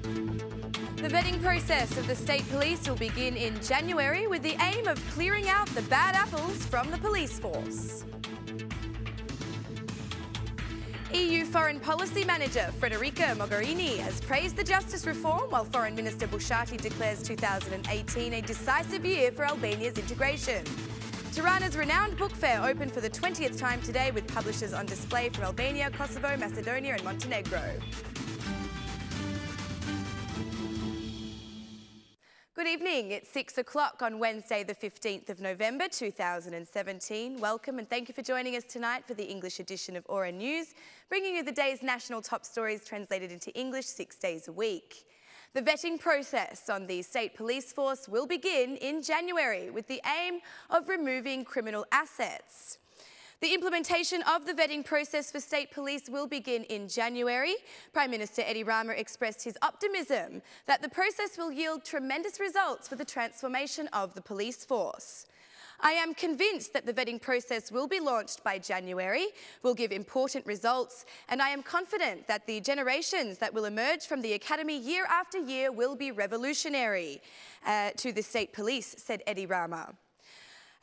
The vetting process of the state police will begin in January with the aim of clearing out the bad apples from the police force. EU Foreign Policy Manager Federica Mogherini has praised the justice reform, while Foreign Minister Bushati declares 2018 a decisive year for Albania's integration. Tirana's renowned book fair opened for the 20th time today, with publishers on display from Albania, Kosovo, Macedonia and Montenegro. Good evening. It's 6 o'clock on Wednesday, the 15th of November 2017. Welcome and thank you for joining us tonight for the English edition of Aura News, bringing you the day's national top stories translated into English 6 days a week. The vetting process on the state police force will begin in January with the aim of removing criminal assets. The implementation of the vetting process for state police will begin in January. Prime Minister Edi Rama expressed his optimism that the process will yield tremendous results for the transformation of the police force. I am convinced that the vetting process will be launched by January, will give important results, and I am confident that the generations that will emerge from the academy year after year will be revolutionary to the state police, said Edi Rama.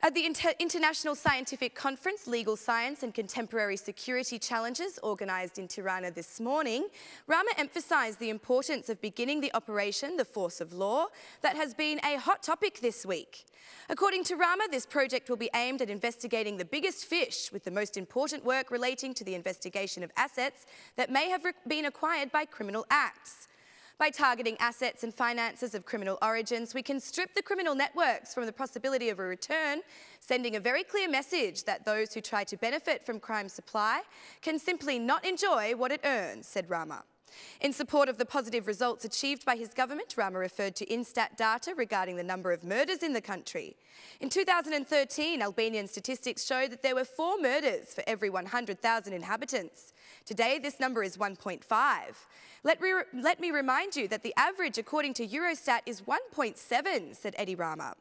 At the International Scientific Conference, Legal Science and Contemporary Security Challenges, organised in Tirana this morning, Rama emphasised the importance of beginning the operation, the Force of Law, that has been a hot topic this week. According to Rama, this project will be aimed at investigating the biggest fish, with the most important work relating to the investigation of assets that may have been acquired by criminal acts. By targeting assets and finances of criminal origins, we can strip the criminal networks from the possibility of a return, sending a very clear message that those who try to benefit from crime supply can simply not enjoy what it earns, said Rama. In support of the positive results achieved by his government, Rama referred to Instat data regarding the number of murders in the country. In 2013, Albanian statistics showed that there were 4 murders for every 100,000 inhabitants. Today, this number is 1.5. Let me remind you that the average, according to Eurostat, is 1.7, said Edi Rama.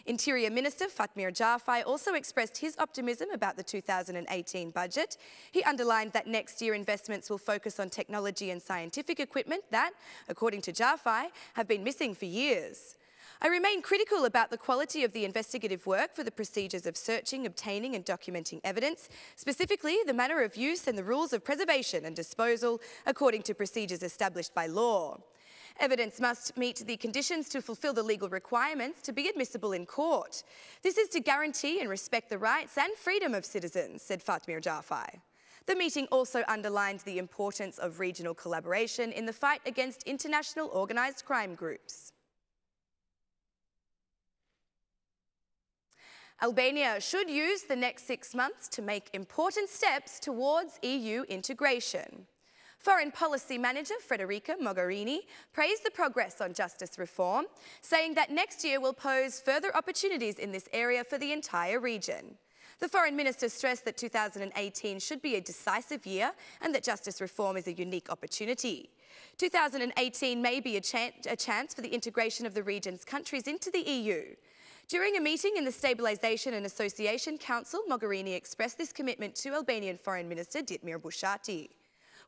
Interior Minister Fatmir Jafai also expressed his optimism about the 2018 budget. He underlined that next year investments will focus on technology and scientific equipment that, according to Jafai, have been missing for years. I remain critical about the quality of the investigative work for the procedures of searching, obtaining and documenting evidence, specifically the manner of use and the rules of preservation and disposal according to procedures established by law. Evidence must meet the conditions to fulfil the legal requirements to be admissible in court. This is to guarantee and respect the rights and freedom of citizens, said Fatmir Jafai. The meeting also underlined the importance of regional collaboration in the fight against international organised crime groups. Albania should use the next 6 months to make important steps towards EU integration. Foreign Policy Manager Federica Mogherini praised the progress on justice reform, saying that next year will pose further opportunities in this area for the entire region. The Foreign Minister stressed that 2018 should be a decisive year and that justice reform is a unique opportunity. 2018 may be a chance for the integration of the region's countries into the EU. During a meeting in the Stabilisation and Association Council, Mogherini expressed this commitment to Albanian Foreign Minister Ditmir Bushati.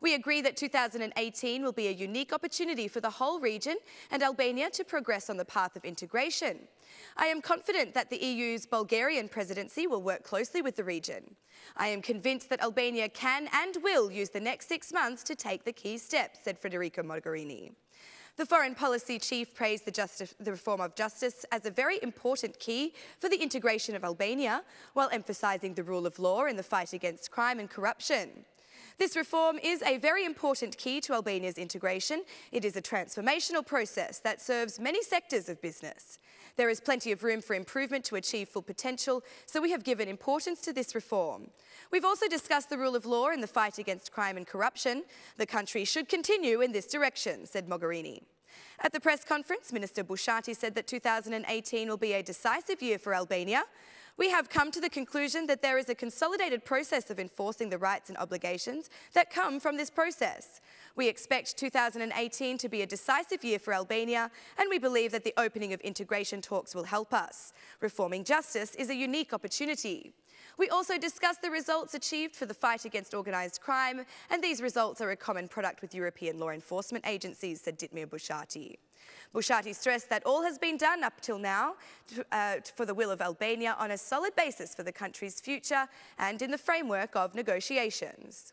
We agree that 2018 will be a unique opportunity for the whole region and Albania to progress on the path of integration. I am confident that the EU's Bulgarian presidency will work closely with the region. I am convinced that Albania can and will use the next 6 months to take the key steps, said Federica Mogherini. The Foreign Policy Chief praised the reform of justice as a very important key for the integration of Albania, while emphasising the rule of law in the fight against crime and corruption. This reform is a very important key to Albania's integration. It is a transformational process that serves many sectors of business. There is plenty of room for improvement to achieve full potential, so we have given importance to this reform. We've also discussed the rule of law in the fight against crime and corruption. The country should continue in this direction, said Mogherini. At the press conference, Minister Bushati said that 2018 will be a decisive year for Albania. We have come to the conclusion that there is a consolidated process of enforcing the rights and obligations that come from this process. We expect 2018 to be a decisive year for Albania, and we believe that the opening of integration talks will help us. Reforming justice is a unique opportunity. We also discussed the results achieved for the fight against organised crime, and these results are a common product with European law enforcement agencies, said Ditmir Bushati. Bushati stressed that all has been done up till now for the will of Albania on a solid basis for the country's future and in the framework of negotiations.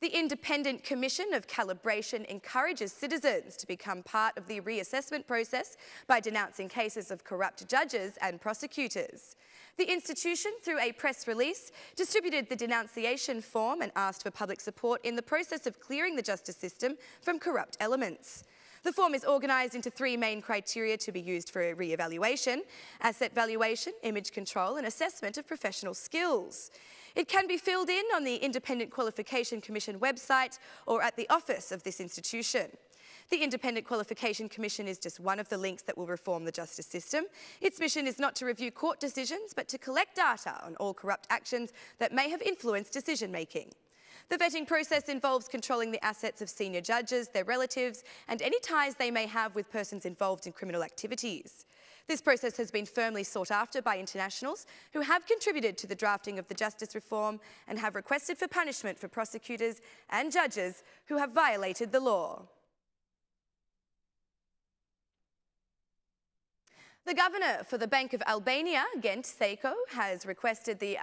The Independent Commission of Calibration encourages citizens to become part of the reassessment process by denouncing cases of corrupt judges and prosecutors. The institution, through a press release, distributed the denunciation form and asked for public support in the process of clearing the justice system from corrupt elements. The form is organised into three main criteria to be used for a re-evaluation: asset valuation, image control and assessment of professional skills. It can be filled in on the Independent Qualification Commission website or at the office of this institution. The Independent Qualification Commission is just one of the links that will reform the justice system. Its mission is not to review court decisions, but to collect data on all corrupt actions that may have influenced decision-making. The vetting process involves controlling the assets of senior judges, their relatives, and any ties they may have with persons involved in criminal activities. This process has been firmly sought after by internationals who have contributed to the drafting of the justice reform and have requested for punishment for prosecutors and judges who have violated the law. The governor for the Bank of Albania, Gent Seiko, has requested the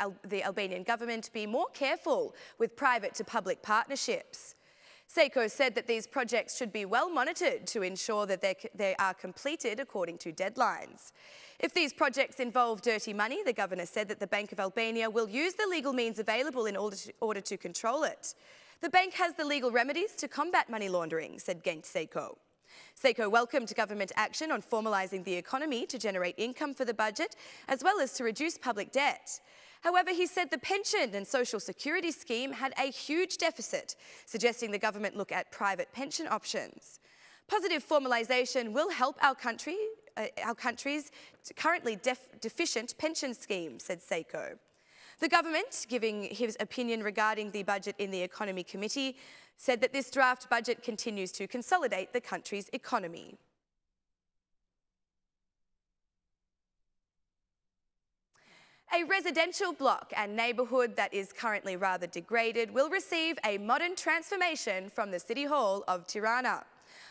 Albanian government be more careful with private to public partnerships. Seiko said that these projects should be well monitored to ensure that they are completed according to deadlines. If these projects involve dirty money, the governor said that the Bank of Albania will use the legal means available in order to control it. The bank has the legal remedies to combat money laundering, said Gent Seiko. Seiko welcomed government action on formalising the economy to generate income for the budget, as well as to reduce public debt. However, he said the pension and social security scheme had a huge deficit, suggesting the government look at private pension options. Positive formalisation will help our country's currently deficient pension scheme, said Seiko. The government, giving his opinion regarding the budget in the Economy Committee, said that this draft budget continues to consolidate the country's economy. A residential block and neighbourhood that is currently rather degraded will receive a modern transformation from the City Hall of Tirana.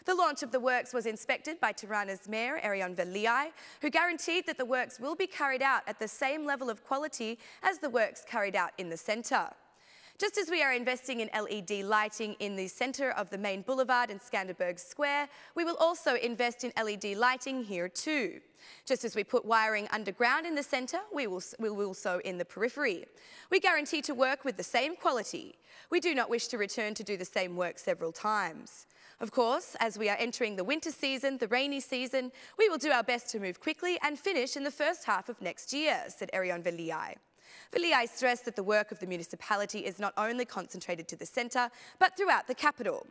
The launch of the works was inspected by Tirana's Mayor, Erion Veliaj, who guaranteed that the works will be carried out at the same level of quality as the works carried out in the centre. Just as we are investing in LED lighting in the centre of the main boulevard and Skanderberg Square, we will also invest in LED lighting here too. Just as we put wiring underground in the centre, we will so in the periphery. We guarantee to work with the same quality. We do not wish to return to do the same work several times. Of course, as we are entering the winter season, the rainy season, we will do our best to move quickly and finish in the first half of next year, said Erion Veliaj. Veliaj stressed that the work of the municipality is not only concentrated to the centre, but throughout the capital.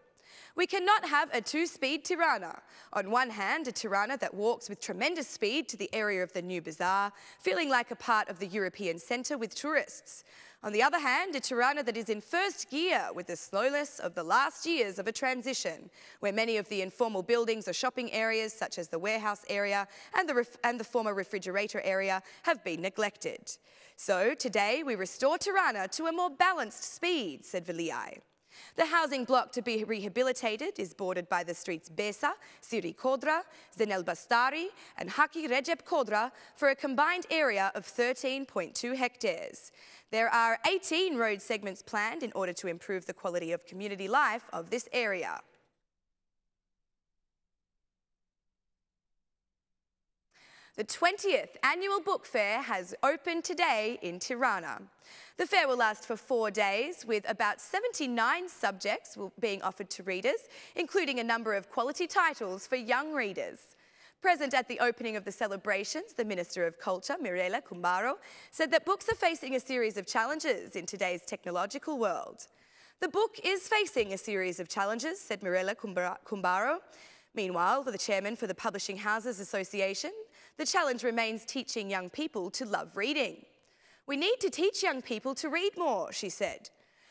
We cannot have a two-speed Tirana. On one hand, a Tirana that walks with tremendous speed to the area of the new bazaar, feeling like a part of the European centre with tourists. On the other hand, a Tirana that is in first gear with the slowness of the last years of a transition, where many of the informal buildings or shopping areas, such as the warehouse area and the former refrigerator area, have been neglected. So today we restore Tirana to a more balanced speed, said Veliaj. The housing block to be rehabilitated is bordered by the streets Besa, Siri Kodra, Zenel Bastari and Haki Recep Kodra for a combined area of 13.2 hectares. There are 18 road segments planned in order to improve the quality of community life of this area. The 20th annual book fair has opened today in Tirana. The fair will last for 4 days, with about 79 subjects being offered to readers, including a number of quality titles for young readers. Present at the opening of the celebrations, the Minister of Culture, Mirela Kumbaro, said that books are facing a series of challenges in today's technological world. The book is facing a series of challenges, said Mirela Kumbaro. Meanwhile, the chairman for the Publishing Houses Association, the challenge remains teaching young people to love reading. We need to teach young people to read more, she said.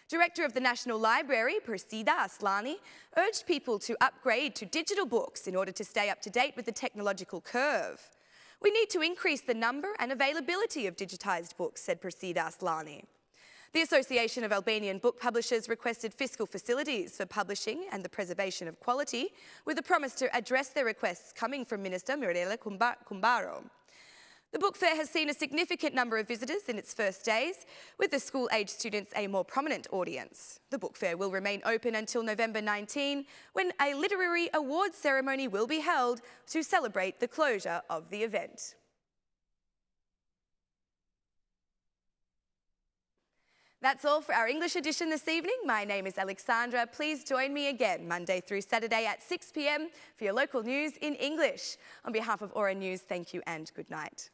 Director of the National Library, Persida Aslani, urged people to upgrade to digital books in order to stay up to date with the technological curve. We need to increase the number and availability of digitised books, said Prasida Aslani. The Association of Albanian Book Publishers requested fiscal facilities for publishing and the preservation of quality, with a promise to address their requests coming from Minister Mirela Kumbaro. The book fair has seen a significant number of visitors in its first days, with the school-aged students a more prominent audience. The book fair will remain open until November 19, when a literary awards ceremony will be held to celebrate the closure of the event. That's all for our English edition this evening. My name is Alexandra. Please join me again Monday through Saturday at 6 p.m. for your local news in English. On behalf of Aura News, thank you and good night.